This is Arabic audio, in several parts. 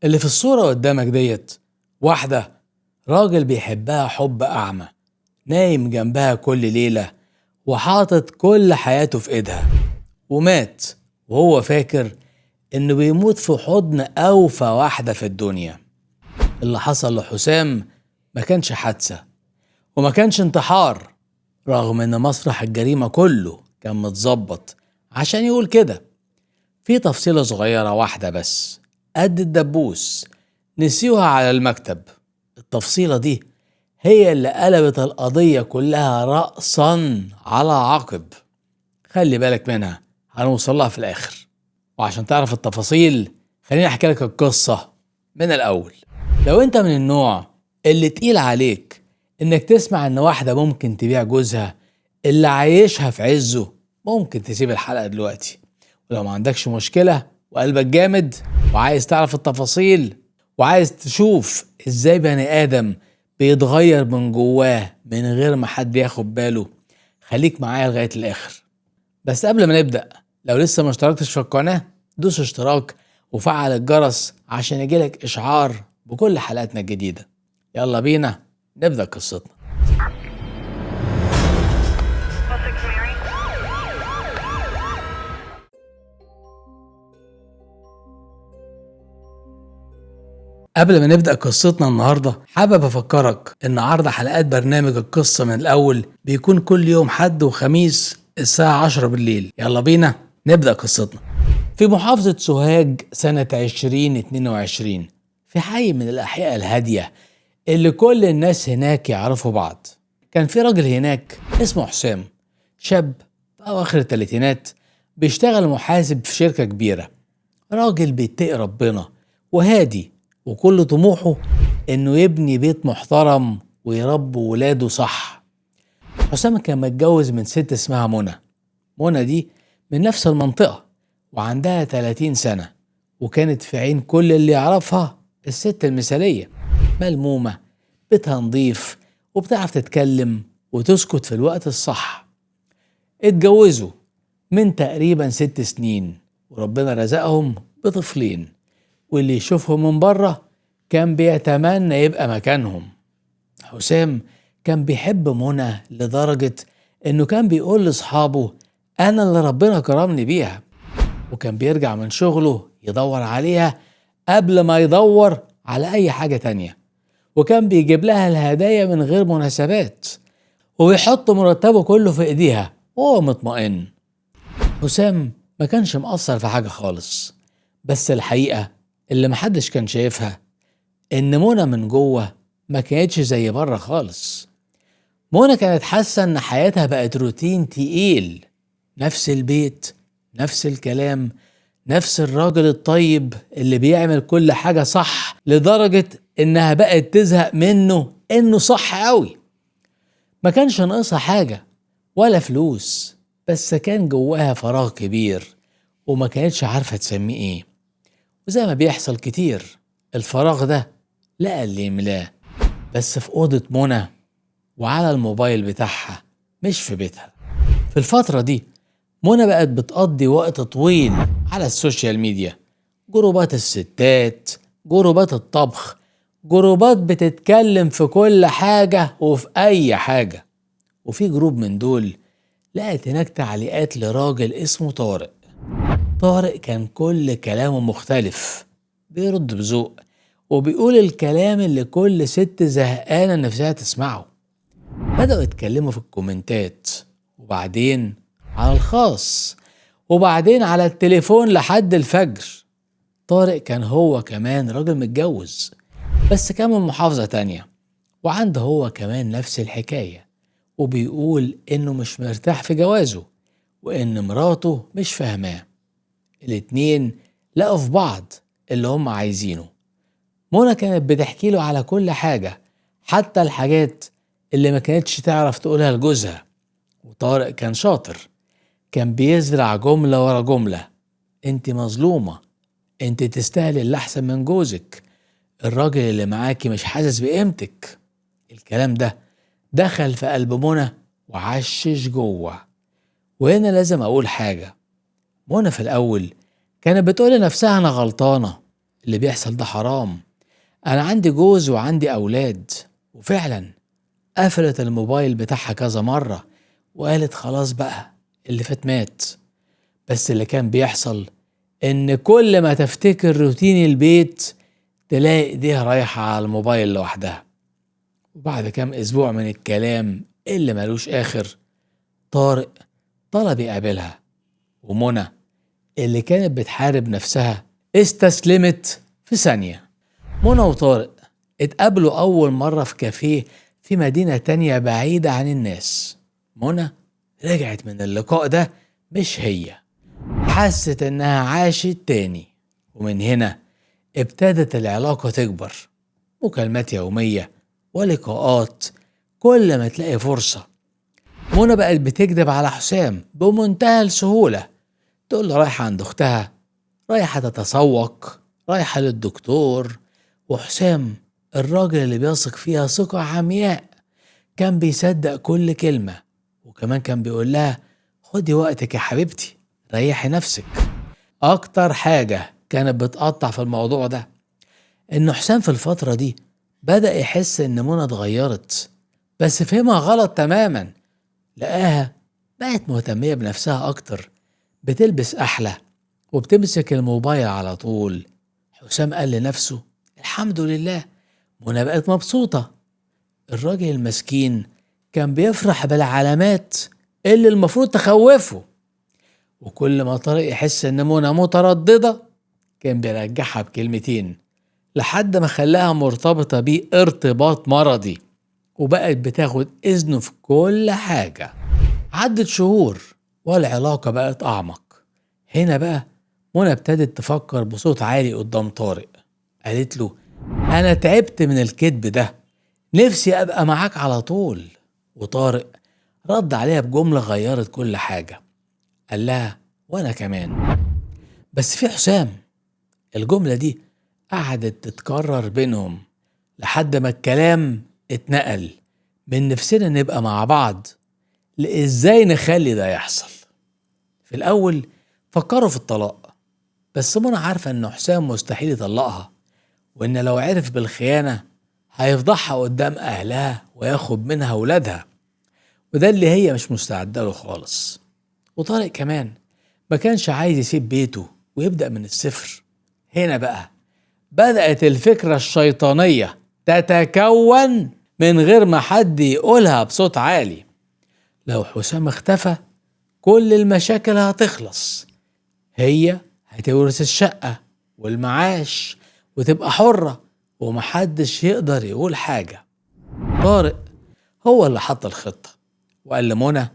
اللي في الصورة قدامك ديت واحدة راجل بيحبها حب أعمى، نايم جنبها كل ليلة وحاطط كل حياته في إيدها، ومات وهو فاكر إنه بيموت في حضن أوفى واحدة في الدنيا. اللي حصل لحسام ما كانش حادثة وما كانش انتحار، رغم إن مسرح الجريمة كله كان متظبط عشان يقول كده. في تفصيلة صغيرة واحدة بس قد الدبوس نسيوها على المكتب. التفصيلة دي هي اللي قلبت القضية كلها رأسا على عقب. خلي بالك منها، هنوصلها في الآخر. وعشان تعرف التفاصيل خليني أحكي لك القصة من الأول. لو أنت من النوع اللي تقيل عليك إنك تسمع إن واحدة ممكن تبيع جوزها اللي عايشها في عزه، ممكن تسيب الحلقة دلوقتي. ولو ما عندكش مشكلة وقلبك جامد وعايز تعرف التفاصيل وعايز تشوف ازاي بني آدم بيتغير من جواه من غير ما حد ياخد باله، خليك معايا لغاية الآخر. بس قبل ما نبدأ، لو لسه ما اشتركتش في القناة دوس اشتراك وفعل الجرس عشان يجيلك إشعار بكل حلقاتنا الجديدة. يلا بينا نبدأ قصتنا. قبل ما نبدأ قصتنا النهاردة، حابب أفكرك إن عرض حلقات برنامج القصة من الأول بيكون كل يوم حد وخميس الساعة 10 بالليل. يلا بينا نبدأ قصتنا. في محافظة سوهاج سنة 2022، في حي من الأحياء الهادية اللي كل الناس هناك يعرفوا بعض، كان في راجل هناك اسمه حسام، شاب في أواخر الثلاثينات، بيشتغل محاسب في شركة كبيرة. راجل بيتقي ربنا وهادي، وكل طموحه انه يبني بيت محترم ويربي ولاده صح. حسام كان متجوز من ست اسمها منى. منى دي من نفس المنطقة وعندها 30 سنة، وكانت في عين كل اللي يعرفها الست المثالية، ملمومة، بيتها نظيف، وبتعرف تتكلم وتسكت في الوقت الصح. اتجوزوا من تقريبا 6 سنين وربنا رزقهم بطفلين، واللي يشوفهم من بره كان بيتمنى يبقى مكانهم. حسام كان بيحب منى لدرجة انه كان بيقول لاصحابه انا اللي ربنا كرمني بيها، وكان بيرجع من شغله يدور عليها قبل ما يدور على اي حاجة تانية، وكان بيجيب لها الهدايا من غير مناسبات، وبيحط مرتبه كله في ايديها وهو مطمئن. حسام ما كانش مقصر في حاجة خالص، بس الحقيقة اللي محدش كان شايفها إن منى من جوه ما كانتش زي بره خالص. منى كانت حاسة إن حياتها بقت روتين تقيل، نفس البيت، نفس الكلام، نفس الراجل الطيب اللي بيعمل كل حاجة صح، لدرجة إنها بقت تزهق منه إنه صح قوي. ما كانش ناقصها حاجة ولا فلوس، بس كان جواها فراغ كبير وما كانتش عارفة تسميه ايه. وزي ما بيحصل كتير، الفراغ ده لقى اللي يملاه، بس في أوضة منى وعلى الموبايل بتاعها، مش في بيتها. في الفترة دي منى بقت بتقضي وقت طويل على السوشيال ميديا، جروبات الستات، جروبات الطبخ، جروبات بتتكلم في كل حاجة وفي أي حاجة. وفي جروب من دول لقت هناك تعليقات لراجل اسمه طارق. طارق كان كل كلامه مختلف، بيرد بذوق وبيقول الكلام اللي كل ست زهقانة نفسها تسمعه. بدأوا يتكلموا في الكومنتات، وبعدين على الخاص، وبعدين على التليفون لحد الفجر. طارق كان هو كمان راجل متجوز، بس كان من محافظة تانية، وعنده هو كمان نفس الحكاية، وبيقول إنه مش مرتاح في جوازه وإن مراته مش فاهماه. الاتنين لقوا في بعض اللي هم عايزينه. منى كانت بتحكي له على كل حاجة، حتى الحاجات اللي ما كانتش تعرف تقولها لجوزها. وطارق كان شاطر، كان بيزرع جملة ورا جملة: انت مظلومة، انت تستاهل اللي احسن من جوزك، الراجل اللي معاكي مش حاسس بقيمتك. الكلام ده دخل في قلب منى وعشش جوه. وهنا لازم اقول حاجة، منى في الاول كانت بتقول لنفسها انا غلطانة، اللي بيحصل ده حرام، أنا عندي جوز وعندي أولاد. وفعلا قفلت الموبايل بتاعها كذا مرة وقالت خلاص بقى اللي فات مات. بس اللي كان بيحصل إن كل ما تفتكر روتين البيت تلاقي إيديها رايحة على الموبايل لوحدها. وبعد كام أسبوع من الكلام اللي ملوش آخر، طارق طلب يقابلها، ومنى اللي كانت بتحارب نفسها استسلمت في ثانية. منى وطارق اتقابلوا أول مرة في كافيه في مدينة تانية بعيدة عن الناس. منى رجعت من اللقاء ده مش هي، حست إنها عاشت تاني. ومن هنا ابتدت العلاقة تكبر، مكالمات يومية ولقاءات كل ما تلاقي فرصة. منى بقت بتكذب على حسام بمنتهى السهولة، تقول له رايحة عند أختها، رايحة تتسوق، رايحة للدكتور. وحسام الراجل اللي بيثق فيها ثقة عمياء كان بيصدق كل كلمة، وكمان كان بيقول لها خدي وقتك يا حبيبتي، ريحي نفسك. أكتر حاجة كانت بتقطع في الموضوع ده إن حسام في الفترة دي بدأ يحس إن منى اتغيرت، بس فهمها غلط تماما. لقاها بقت مهتمية بنفسها أكتر، بتلبس أحلى وبتمسك الموبايل على طول. حسام قال لنفسه الحمد لله منى بقت مبسوطة. الراجل المسكين كان بيفرح بالعلامات اللي المفروض تخوفه، وكل ما طارق يحس إن منى مترددة كان بيرجعها بكلمتين لحد ما خلاها مرتبطة بيه ارتباط مرضي، وبقت بتاخد إذنه في كل حاجة. عدت شهور والعلاقة بقت أعمق. هنا بقى منى ابتدت تفكر بصوت عالي قدام طارق، قالت له أنا تعبت من الكذب ده، نفسي أبقى معاك على طول. وطارق رد عليها بجملة غيرت كل حاجة، قال لها وأنا كمان. بس في حسام. الجملة دي قعدت تتكرر بينهم لحد ما الكلام اتنقل من نفسنا نبقى مع بعض لإزاي نخلي ده يحصل. في الأول فكروا في الطلاق، بس منى عارفة إن حسام مستحيل يطلقها، وإن لو عرف بالخيانة هيفضحها قدام أهلها وياخد منها ولادها، وده اللي هي مش مستعدة له خالص. وطارق كمان ما كانش عايز يسيب بيته ويبدأ من الصفر. هنا بقى بدأت الفكرة الشيطانية تتكون من غير ما حد يقولها بصوت عالي. لو حسام اختفى كل المشاكل هتخلص، هي هتورث الشقة والمعاش وتبقى حرة ومحدش يقدر يقول حاجة. طارق هو اللي حط الخطة وقال لمنى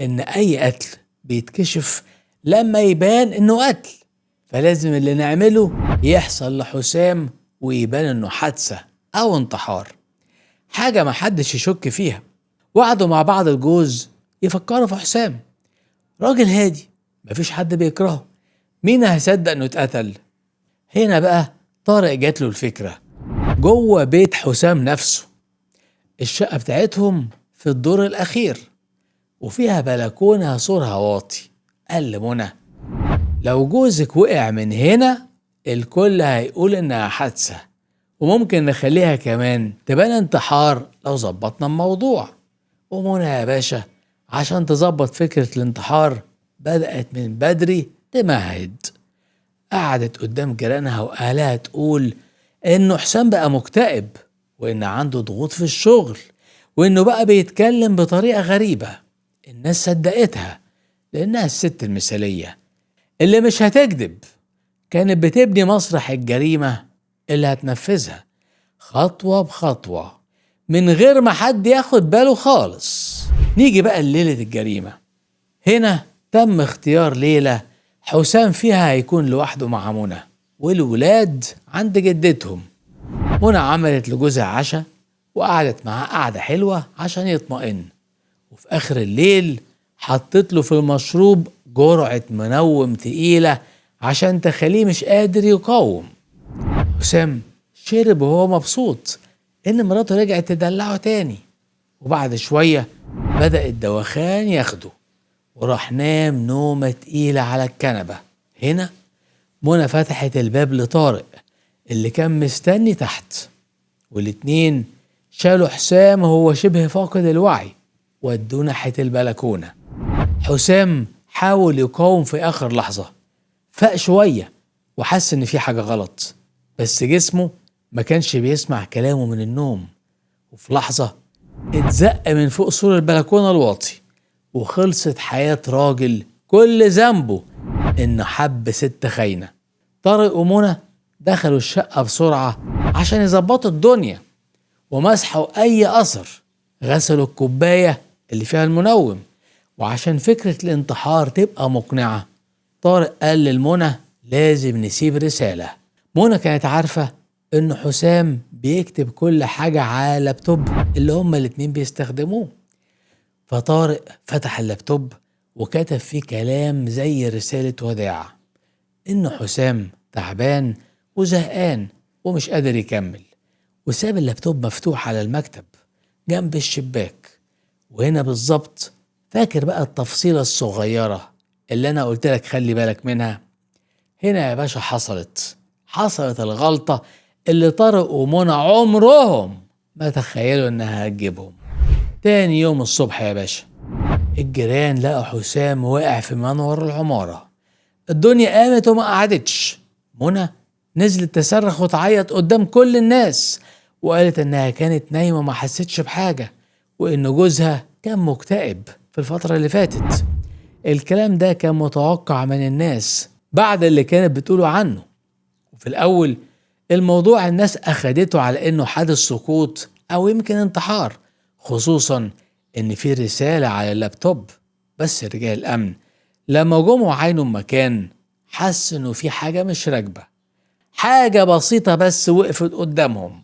إن أي قتل بيتكشف لما يبان إنه قتل، فلازم اللي نعمله يحصل لحسام ويبان إنه حادثة أو انتحار، حاجة محدش يشك فيها. وقعدوا مع بعض الجوز يفكروا في حسام، راجل هادي مفيش حد بيكرهه، مين هيصدق إنه اتقتل؟ هنا بقى طارق جات له الفكرة جوه بيت حسام نفسه. الشقة بتاعتهم في الدور الأخير وفيها بلكونة سورها واطي. قال لمنى لو جوزك وقع من هنا الكل هيقول إنها حادثة، وممكن نخليها كمان تبان انتحار لو ظبطنا الموضوع. ومنى يا باشا عشان تظبط فكرة الانتحار بدأت من بدري تمهد. قعدت قدام جيرانها وأهلها تقول إنه حسام بقى مكتئب، وإن عنده ضغوط في الشغل، وإنه بقى بيتكلم بطريقة غريبة. الناس صدقتها لأنها الست المثالية اللي مش هتكذب، كانت بتبني مسرح الجريمة اللي هتنفذها خطوة بخطوة من غير ما حد ياخد باله خالص. نيجي بقى ليلة الجريمة. هنا تم اختيار ليلة حسام فيها هيكون لوحده مع منى والولاد عند جدتهم. منى عملت لجوزها عشاء وقعدت معاه قعدة حلوة عشان يطمئن، وفي آخر الليل حطت له في المشروب جرعة منوم تقيلة عشان تخليه مش قادر يقاوم. حسام شرب وهو مبسوط إن مراته رجعت تدلعه تاني، وبعد شوية بدأ الدوخان ياخده وراح نام نومة تقيلة على الكنبة. هنا منى فتحت الباب لطارق اللي كان مستني تحت، والاتنين شالوا حسام وهو شبه فاقد الوعي ودوه ناحية البلكونة. حسام حاول يقاوم في آخر لحظة، فاق شوية وحس إن في حاجة غلط، بس جسمه ما كانش بيسمع كلامه من النوم، وفي لحظة اتزق من فوق سور البلكونة الواطي، وخلصت حياة راجل كل ذنبه إنه حب ست خاينة. طارق ومنى دخلوا الشقة بسرعة عشان يظبطوا الدنيا ومسحوا أي أثر، غسلوا الكوباية اللي فيها المنوم، وعشان فكرة الانتحار تبقى مقنعة طارق قال لمنى لازم نسيب رسالة. منى كانت عارفة إن حسام بيكتب كل حاجة على اللابتوب اللي هما الاتنين بيستخدموه، فطارق فتح اللابتوب وكتب فيه كلام زي رسالة وداع، إنه حسام تعبان وزهقان ومش قادر يكمل، وساب اللابتوب مفتوح على المكتب جنب الشباك. وهنا بالظبط فاكر بقى التفصيلة الصغيرة اللي أنا قلت لك خلي بالك منها؟ هنا يا باشا حصلت الغلطة اللي طارق ومنى عمرهم ما تخيلوا إنها هتجيبهم. تاني يوم الصبح يا باشا الجيران لقوا حسام واقع في منور العمارة. الدنيا قامت وما قعدتش. منى نزلت تصرخ وتعيط قدام كل الناس، وقالت انها كانت نايمة وما حسيتش بحاجة، وان جوزها كان مكتئب في الفترة اللي فاتت. الكلام ده كان متوقع من الناس بعد اللي كانت بتقوله عنه، وفي الاول الموضوع الناس اخدته على انه حادث سقوط او يمكن انتحار، خصوصا ان في رسالة على اللابتوب. بس رجال الامن لما جم وعينوا المكان حس انه في حاجة مش راكبة، حاجة بسيطة بس وقفت قدامهم: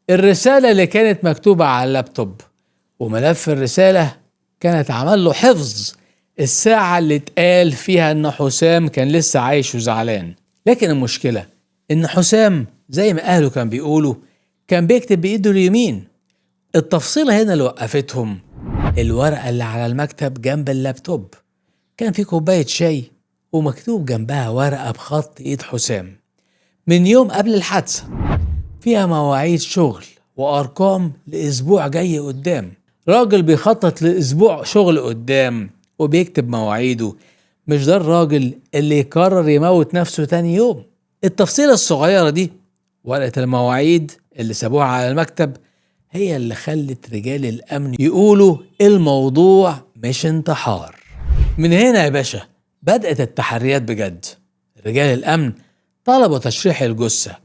الرسالة اللي كانت مكتوبة على اللابتوب. وملف الرسالة كانت عمل له حفظ الساعة اللي اتقال فيها ان حسام كان لسه عايش وزعلان. لكن المشكلة ان حسام زي ما اهله كان بيقولوا كان بيكتب بايده اليمين. التفصيلة هنا اللي وقفتهم الورقة اللي على المكتب جنب اللابتوب، كان في كوباية شاي ومكتوب جنبها ورقة بخط ايد حسام من يوم قبل الحادثة، فيها مواعيد شغل وارقام لاسبوع جاي قدام. راجل بيخطط لاسبوع شغل قدام وبيكتب مواعيده، مش ده الراجل اللي يقرر يموت نفسه تاني يوم. التفصيلة الصغيرة دي، ورقة المواعيد اللي سابوها على المكتب، هي اللي خلت رجال الامن يقولوا الموضوع مش انتحار. من هنا يا باشا بدأت التحريات بجد. رجال الامن طلبوا تشريح الجثة،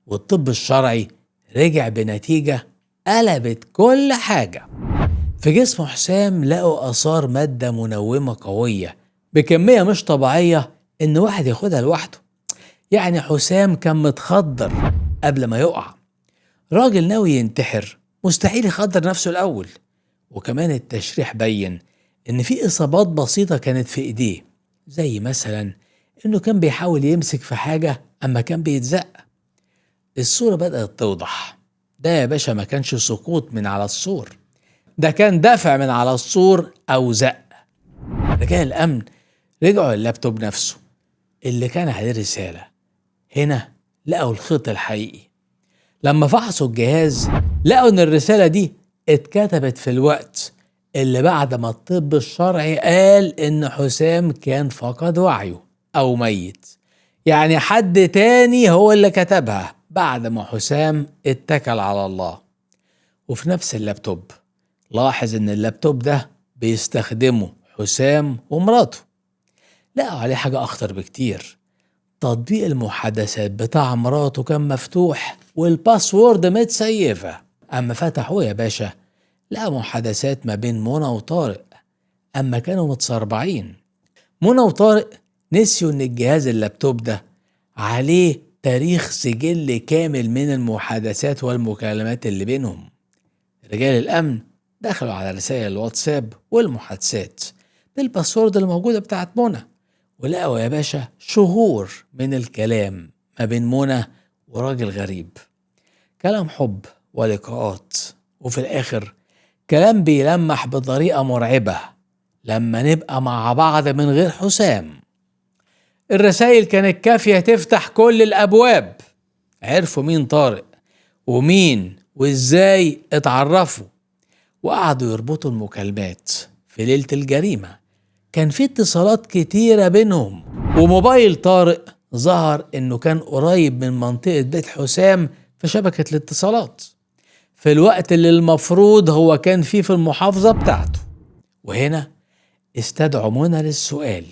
والطب الشرعي رجع بنتيجة قلبت كل حاجة. في جسم حسام لقوا آثار مادة منومة قوية بكمية مش طبيعية إن واحد ياخدها لوحده. يعني حسام كان متخدر قبل ما يقع. راجل ناوي ينتحر مستحيل يخدر نفسه الأول. وكمان التشريح بين إن في إصابات بسيطة كانت في إيديه، زي مثلا إنه كان بيحاول يمسك في حاجة أما كان بيتزق. الصورة بدأت توضح. ده يا باشا ما كانش سقوط من على السور، ده كان دفع من على السور أو زق. رجال الأمن رجعوا اللابتوب نفسه اللي كان عليه رسالة. هنا لقوا الخيط الحقيقي. لما فحصوا الجهاز لقوا إن الرسالة دي اتكتبت في الوقت اللي بعد ما الطب الشرعي قال إن حسام كان فقد وعيه أو ميت. يعني حد تاني هو اللي كتبها بعد ما حسام اتكل على الله. وفي نفس اللابتوب لاحظ إن اللابتوب ده بيستخدمه حسام ومراته. لقوا عليه حاجة أخطر بكتير: تطبيق المحادثات بتاع مراته كان مفتوح والباسورد متسيفة. أما فتحوه يا باشا لقى محادثات ما بين منى وطارق، أما كانوا متصربعين. منى وطارق نسيوا إن الجهاز اللابتوب ده عليه تاريخ سجل كامل من المحادثات والمكالمات اللي بينهم. رجال الأمن دخلوا على رسائل الواتساب والمحادثات بالباسورد الموجودة بتاعت منى، ولقوا يا باشا شهور من الكلام ما بين منى وراجل غريب. كلام حب ولقاءات، وفي الآخر كلام بيلمح بطريقة مرعبة: لما نبقى مع بعض من غير حسام. الرسائل كانت كافية تفتح كل الأبواب. عرفوا مين طارق ومين وازاي اتعرفوا، وقعدوا يربطوا المكالمات. في ليلة الجريمة كان في اتصالات كتيرة بينهم، وموبايل طارق ظهر انه كان قريب من منطقة بيت حسام في شبكة الاتصالات في الوقت اللي المفروض هو كان فيه في المحافظة بتاعته. وهنا استدعوا منى للسؤال.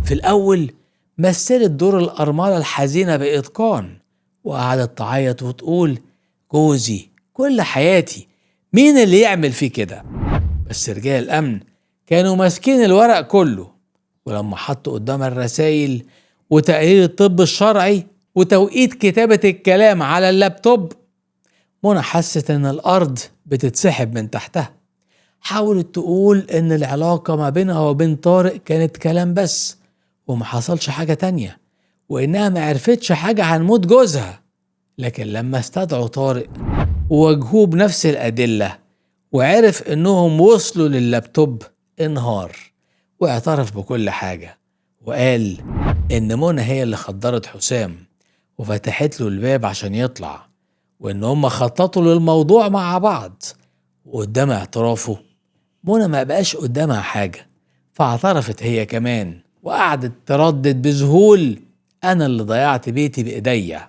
في الأول مثلت دور الأرملة الحزينة بإتقان، وقعدت تعيط وتقول: جوزي، كل حياتي، مين اللي يعمل فيه كده؟ بس رجال الأمن كانوا ماسكين الورق كله، ولما حطوا قدامها الرسايل وتقرير الطب الشرعي وتوقيت كتابة الكلام على اللابتوب، منى حست إن الأرض بتتسحب من تحتها. حاولت تقول إن العلاقة ما بينها وبين طارق كانت كلام بس، وما حصلش حاجة تانية، وإنها ما عرفتش حاجة عن موت جوزها. لكن لما استدعوا طارق وواجهوه بنفس الأدلة وعرف إنهم وصلوا لللابتوب، انهار واعترف بكل حاجة، وقال إن منى هي اللي خدرت حسام وفتحت له الباب عشان يطلع، وإن هم خططوا للموضوع مع بعض. وقدام اعترافه منى ما بقاش قدامها حاجة، فاعترفت هي كمان، وقعدت تردد بذهول: أنا اللي ضيعت بيتي بإيديا.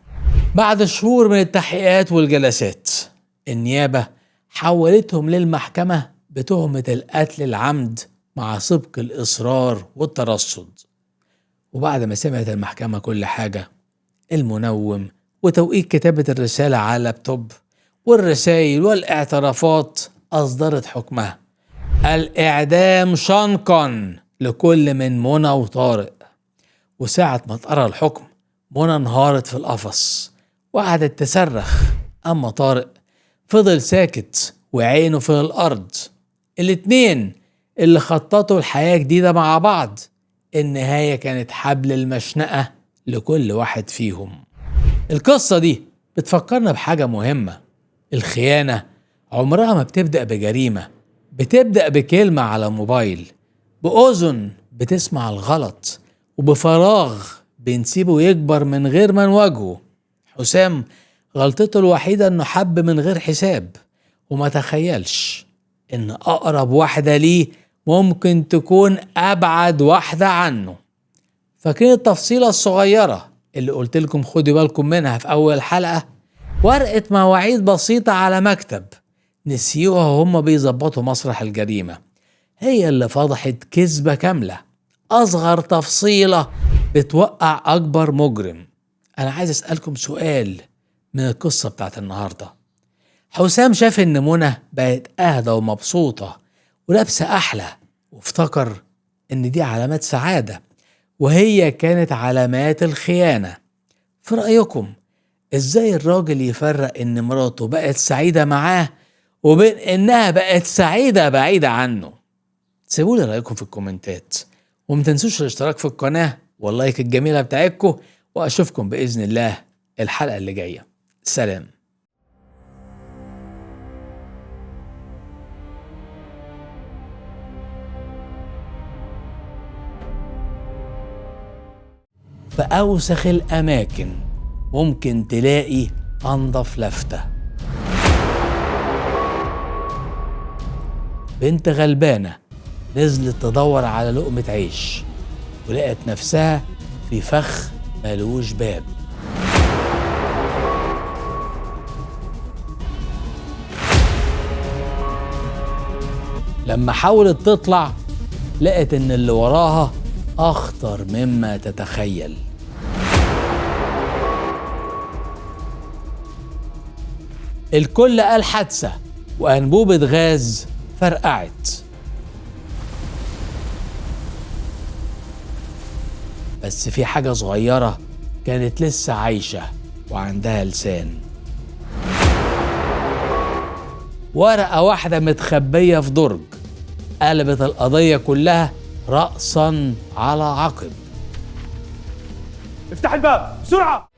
بعد شهور من التحقيقات والجلسات، النيابة حولتهم للمحكمة بتهمة القتل العمد مع سبق الإصرار والترصد. وبعد ما سمعت المحكمة كل حاجة، المنوم وتوقيت كتابة الرسالة على اللابتوب والرسائل والاعترافات، أصدرت حكمها: الإعدام شنقا لكل من منى وطارق. وساعة ما اتقرأ الحكم، منى انهارت في القفص وقعدت تصرخ، أما طارق فضل ساكت وعينه في الأرض. الاتنين اللي خططوا الحياة جديدة مع بعض، النهاية كانت حبل المشنقة لكل واحد فيهم. القصة دي بتفكرنا بحاجة مهمة: الخيانة عمرها ما بتبدأ بجريمة، بتبدأ بكلمة على موبايل، بأذن بتسمع الغلط، وبفراغ بنسيبه يكبر من غير ما نواجهه. حسام غلطته الوحيدة انه حب من غير حساب، وما تخيلش ان اقرب واحدة ليه ممكن تكون ابعد واحدة عنه. فاكرين التفصيلة الصغيرة اللي قلت لكم خدوا بالكم منها في اول حلقة؟ ورقة مواعيد بسيطة على مكتب نسيوها وهم بيظبطوا مسرح الجريمة، هي اللي فضحت كذبة كاملة. أصغر تفصيلة بتوقع أكبر مجرم. أنا عايز أسألكم سؤال من القصة بتاعت النهاردة. حسام شاف إن منى بقت أهدى ومبسوطة ولابسة أحلى، وافتكر إن دي علامات سعادة، وهي كانت علامات الخيانة. في رأيكم إزاي الراجل يفرق إن مراته بقت سعيدة معاه وبين إنها بقت سعيدة بعيدة عنه؟ سيبولي رأيكم في الكومنتات، ومتنسوش الاشتراك في القناة واللايك الجميلة بتاعتكم، وأشوفكم بإذن الله الحلقة اللي جاية. سلام. في أوسخ الأماكن ممكن تلاقي أنظف لفتة. بنت غلبانة نزلت تدور على لقمة عيش، ولقت نفسها في فخ ملوش باب. لما حاولت تطلع، لقت ان اللي وراها اخطر مما تتخيل. الكل قال حادثة، وأنبوبة غاز فرقعت. بس في حاجة صغيرة كانت لسه عايشة وعندها لسان. ورقة واحدة متخبية في درج قلبت القضية كلها رأسا على عقب. افتح الباب بسرعة.